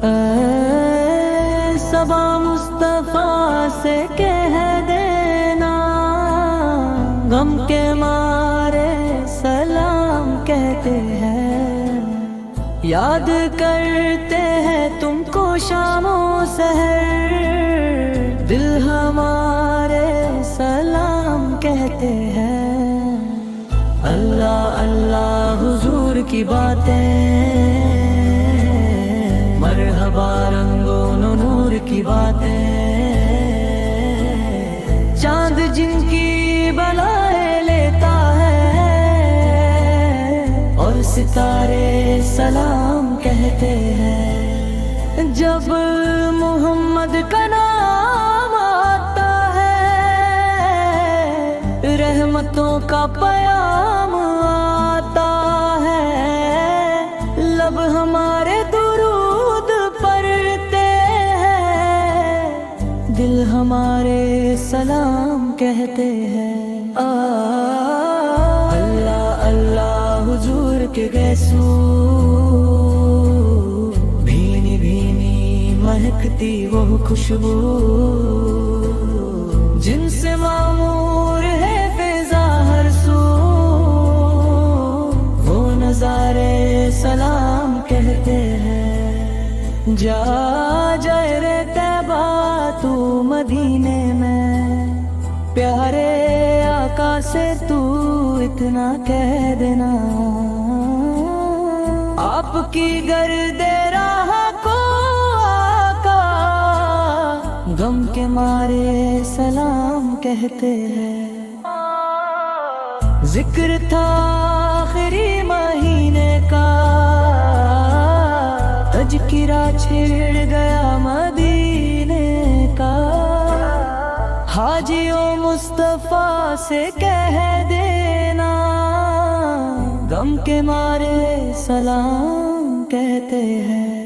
اے صبا مصطفیٰ سے کہہ دینا، غم کے مارے سلام کہتے ہیں، یاد کرتے ہیں تم کو شام و سحر، دل ہمارے سلام کہتے ہیں۔ اللہ اللہ حضور کی باتیں، مرحبا رنگوں نور کی باتیں، چاند جن کی بلائیں لیتا ہے اور ستارے سلام کہتے ہیں۔ جب محمد کا نام آتا ہے، رحمتوں کا پیام آتا ہے، لب ہمارے درود پڑھتے ہیں، دل ہمارے سلام کہتے ہیں۔ اللہ اللہ حضور کے گیسو، بھینی بھینی مہکتی وہ خوشبو، جن سے معمور ہے فضا ہر سو، وہ نظارے سلام کہتے ہیں۔ جا جائے رے طیبہ تو مدینے میں، پیارے آقا سے تو اتنا کہہ دینا، آپ کی گرد راہ کو آقا غم کے مارے سلام کہتے ہیں۔ ذکر تھا آخری مہینے کا، تذکرہ چھڑ گیا مدینے کا، حاجیوں مصطفیٰ سے کہہ دینا، غم کے مارے سلام کہتے ہیں۔